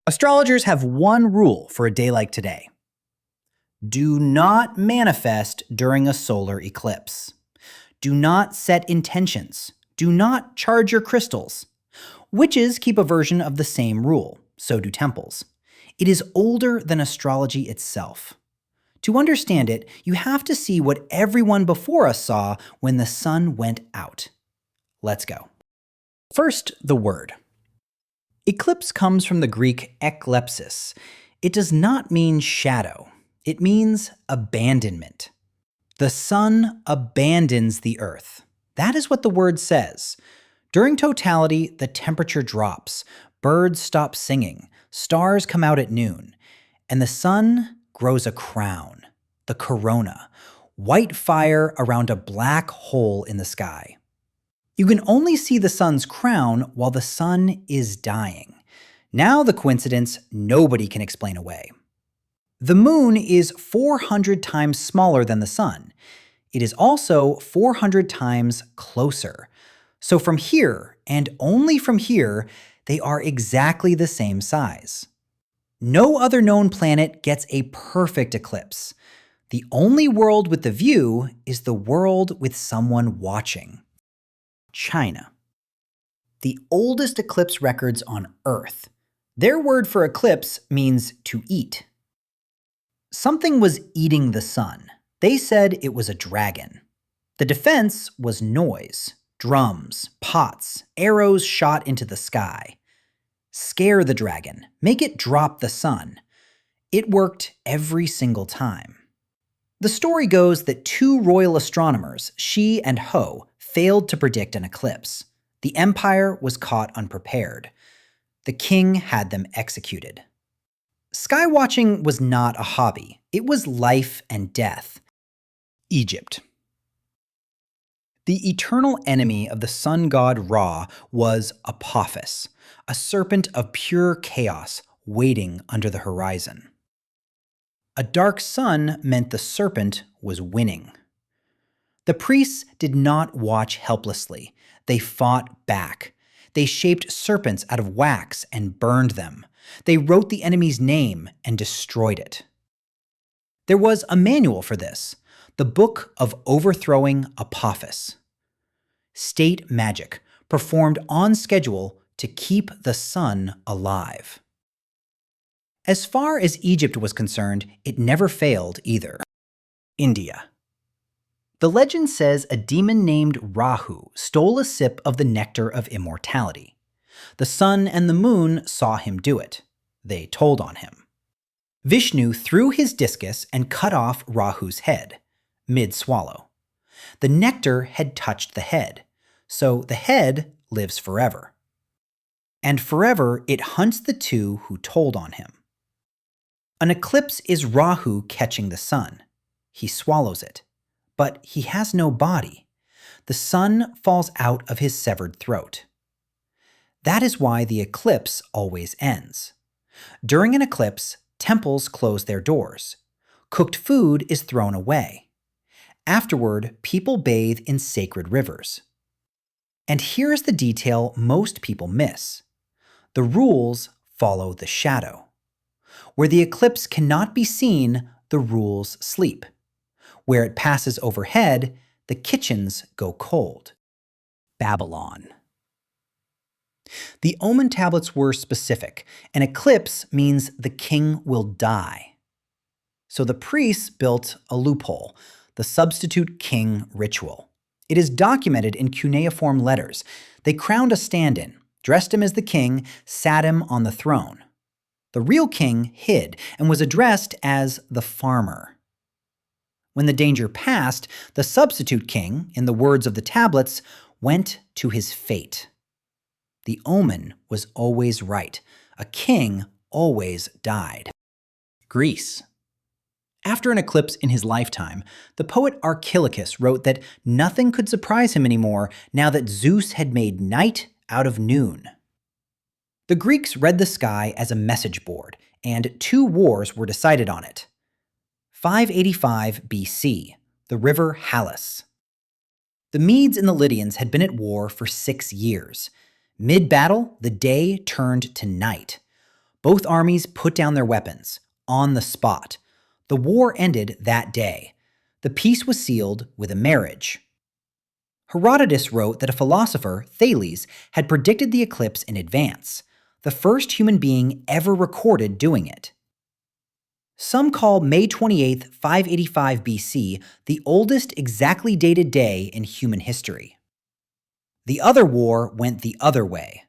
Astrologers have one rule for a day like today. Do not manifest during a solar eclipse. Do not set intentions. Do not charge your crystals. Witches keep a version of the same rule, so do temples. It is older than astrology itself. To understand it, you have to see what everyone before us saw when the sun went out. Let's go. First, the word. Eclipse comes from the Greek eclipses. It does not mean shadow. It means abandonment. The sun abandons the earth. That is what the word says. During totality, the temperature drops, birds stop singing, stars come out at noon, and the sun grows a crown, the corona, white fire around a black hole in the sky. You can only see the sun's crown while the sun is dying. Now the coincidence nobody can explain away. The moon is 400 times smaller than the sun. It is also 400 times closer. So from here, and only from here, they are exactly the same size. No other known planet gets a perfect eclipse. The only world with the view is the world with someone watching. China. The oldest eclipse records on Earth. Their word for eclipse means to eat. Something was eating the sun. They said it was a dragon. The defense was noise, drums, pots, arrows shot into the sky. Scare the dragon, make it drop the sun. It worked every single time. The story goes that two royal astronomers, Shi and Ho, failed to predict an eclipse. The empire was caught unprepared. The king had them executed. Skywatching was not a hobby. It was life and death. Egypt. The eternal enemy of the sun god Ra was Apophis, a serpent of pure chaos waiting under the horizon. A dark sun meant the serpent was winning. The priests did not watch helplessly. They fought back. They shaped serpents out of wax and burned them. They wrote the enemy's name and destroyed it. There was a manual for this, the Book of Overthrowing Apophis. State magic, performed on schedule to keep the sun alive. As far as Egypt was concerned, it never failed either. India. The legend says a demon named Rahu stole a sip of the nectar of immortality. The sun and the moon saw him do it. They told on him. Vishnu threw his discus and cut off Rahu's head, mid-swallow. The nectar had touched the head, so the head lives forever. And forever it hunts the two who told on him. An eclipse is Rahu catching the sun. He swallows it. But he has no body. The sun falls out of his severed throat. That is why the eclipse always ends. During an eclipse, temples close their doors. Cooked food is thrown away. Afterward, people bathe in sacred rivers. And here is the detail most people miss. The rules follow the shadow. Where the eclipse cannot be seen, the rules sleep. Where it passes overhead, the kitchens go cold. Babylon. The omen tablets were specific. An eclipse means the king will die. So the priests built a loophole, the substitute king ritual. It is documented in cuneiform letters. They crowned a stand-in, dressed him as the king, sat him on the throne. The real king hid and was addressed as the farmer. When the danger passed, the substitute king, in the words of the tablets, went to his fate. The omen was always right. A king always died. Greece. After an eclipse in his lifetime, the poet Archilochus wrote that nothing could surprise him anymore now that Zeus had made night out of noon. The Greeks read the sky as a message board, and 2 wars were decided on it. 585 BC, the river Halys. The Medes and the Lydians had been at war for 6 years. Mid-battle, the day turned to night. Both armies put down their weapons, on the spot. The war ended that day. The peace was sealed with a marriage. Herodotus wrote that a philosopher, Thales, had predicted the eclipse in advance, the first human being ever recorded doing it. Some call May 28, 585 BC, the oldest exactly dated day in human history. The other war went the other way.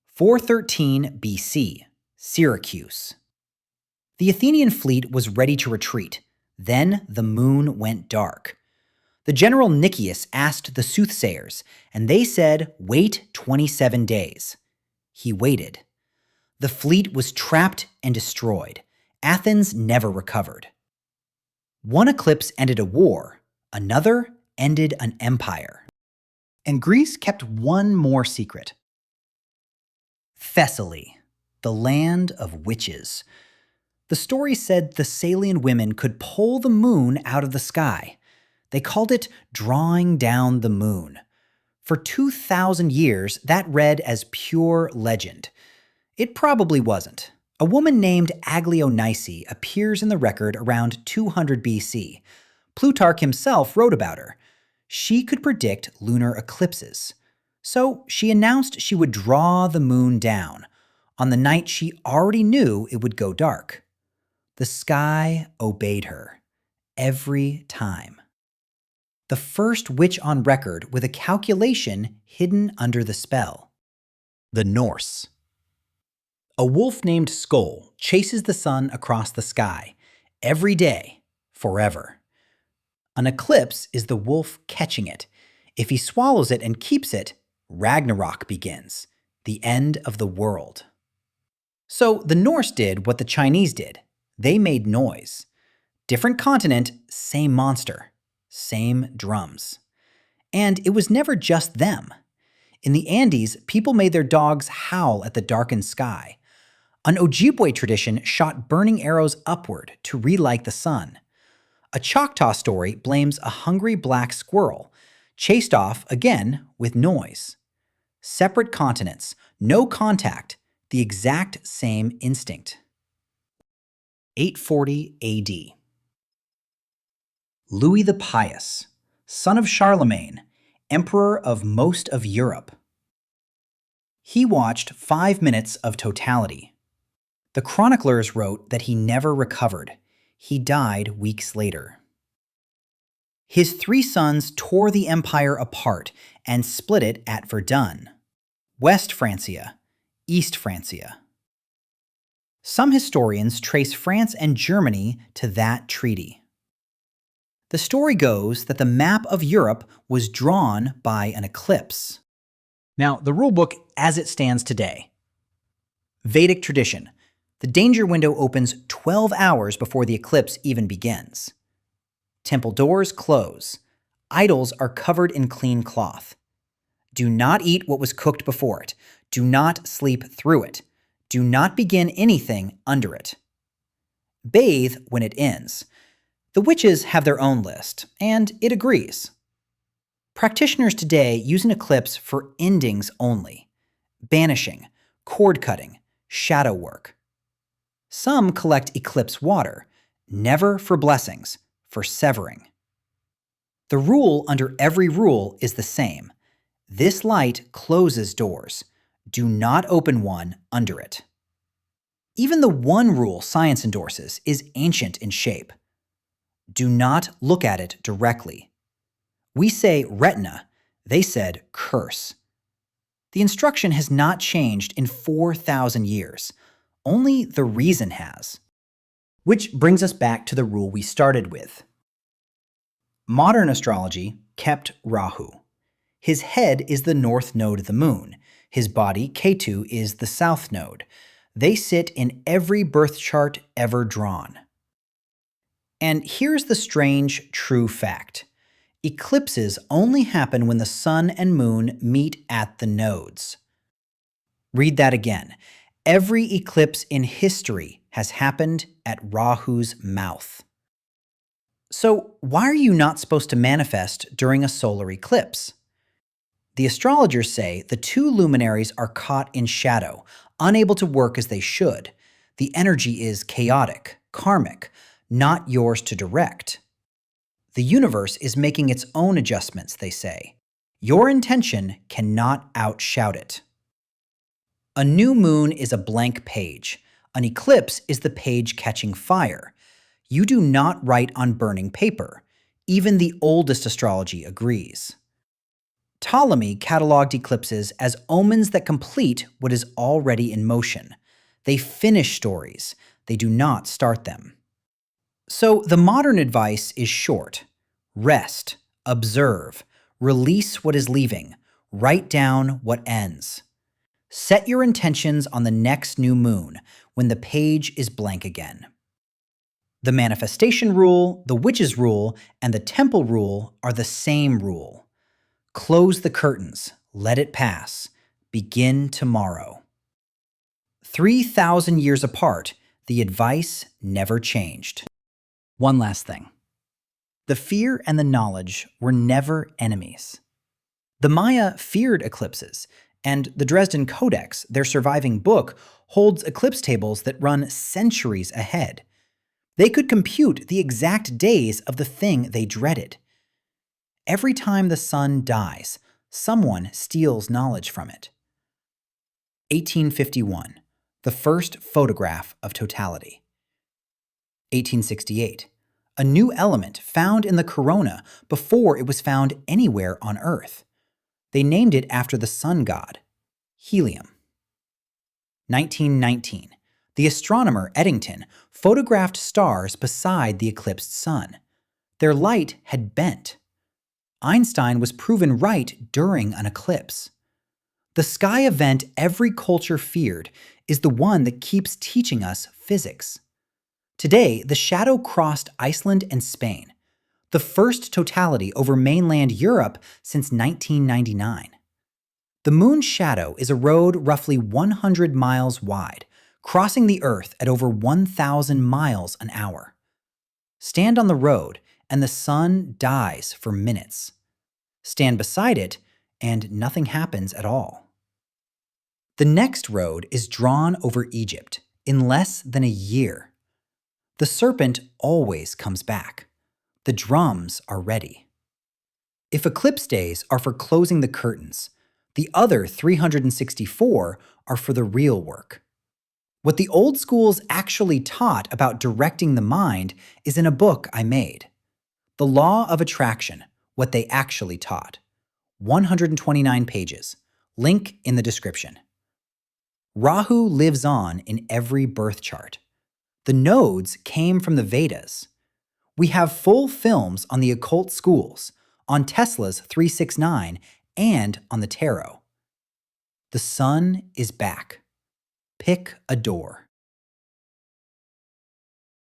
413 BC, Syracuse. The Athenian fleet was ready to retreat. Then the moon went dark. The general Nicias asked the soothsayers, and they said, "Wait 27 days." He waited. The fleet was trapped and destroyed. Athens never recovered. One eclipse ended a war, another ended an empire. And Greece kept one more secret. Thessaly, the land of witches. The story said Thessalian women could pull the moon out of the sky. They called it drawing down the moon. For 2,000 years, that read as pure legend. It probably wasn't. A woman named Aglionice appears in the record around 200 BC. Plutarch himself wrote about her. She could predict lunar eclipses. So she announced she would draw the moon down on the night she already knew it would go dark. The sky obeyed her every time. The first witch on record with a calculation hidden under the spell. The Norse. A wolf named Skoll chases the sun across the sky, every day, forever. An eclipse is the wolf catching it. If he swallows it and keeps it, Ragnarok begins, the end of the world. So the Norse did what the Chinese did. They made noise. Different continent, same monster. Same drums. And it was never just them. In the Andes, people made their dogs howl at the darkened sky. An Ojibwe tradition shot burning arrows upward to relight the sun. A Choctaw story blames a hungry black squirrel, chased off again with noise. Separate continents, no contact, the exact same instinct. 840 AD. Louis the Pious, son of Charlemagne, emperor of most of Europe. He watched 5 minutes of totality. The chroniclers wrote that he never recovered. He died weeks later. His 3 sons tore the empire apart and split it at Verdun, West Francia, East Francia. Some historians trace France and Germany to that treaty. The story goes that the map of Europe was drawn by an eclipse. Now, the rulebook as it stands today. Vedic tradition. The danger window opens 12 hours before the eclipse even begins. Temple doors close. Idols are covered in clean cloth. Do not eat what was cooked before it. Do not sleep through it. Do not begin anything under it. Bathe when it ends. The witches have their own list, and it agrees. Practitioners today use an eclipse for endings only. Banishing, cord cutting, shadow work. Some collect eclipse water, never for blessings, for severing. The rule under every rule is the same. This light closes doors. Do not open one under it. Even the one rule science endorses is ancient in shape. Do not look at it directly. We say retina, they said curse. The instruction has not changed in 4,000 years. Only the reason has. Which brings us back to the rule we started with. Modern astrology kept Rahu. His head is the north node of the moon. His body, Ketu, is the south node. They sit in every birth chart ever drawn. And here's the strange, true fact. Eclipses only happen when the sun and moon meet at the nodes. Read that again. Every eclipse in history has happened at Rahu's mouth. So why are you not supposed to manifest during a solar eclipse? The astrologers say the two luminaries are caught in shadow, unable to work as they should. The energy is chaotic, karmic, not yours to direct. The universe is making its own adjustments, they say. Your intention cannot outshout it. A new moon is a blank page. An eclipse is the page catching fire. You do not write on burning paper. Even the oldest astrology agrees. Ptolemy cataloged eclipses as omens that complete what is already in motion. They finish stories. They do not start them. So the modern advice is short. Rest, observe, release what is leaving, write down what ends. Set your intentions on the next new moon when the page is blank again. The manifestation rule, the witch's rule, and the temple rule are the same rule. Close the curtains, let it pass, begin tomorrow. 3,000 years apart, the advice never changed. One last thing. The fear and the knowledge were never enemies. The Maya feared eclipses, and the Dresden Codex, their surviving book, holds eclipse tables that run centuries ahead. They could compute the exact days of the thing they dreaded. Every time the sun dies, someone steals knowledge from it. 1851, the first photograph of totality. 1868, a new element found in the corona before it was found anywhere on Earth. They named it after the sun god, helium. 1919, the astronomer Eddington photographed stars beside the eclipsed sun. Their light had bent. Einstein was proven right during an eclipse. The sky event every culture feared is the one that keeps teaching us physics. Today, the shadow crossed Iceland and Spain, the first totality over mainland Europe since 1999. The moon's shadow is a road roughly 100 miles wide, crossing the Earth at over 1,000 miles an hour. Stand on the road, and the sun dies for minutes. Stand beside it, and nothing happens at all. The next road is drawn over Egypt in less than a year. The serpent always comes back. The drums are ready. If eclipse days are for closing the curtains, the other 364 are for the real work. What the old schools actually taught about directing the mind is in a book I made. The Law of Attraction, what they actually taught. 129 pages. Link in the description. Rahu lives on in every birth chart. The nodes came from the Vedas. We have full films on the occult schools, on Tesla's 369, and on the tarot. The sun is back. Pick a door.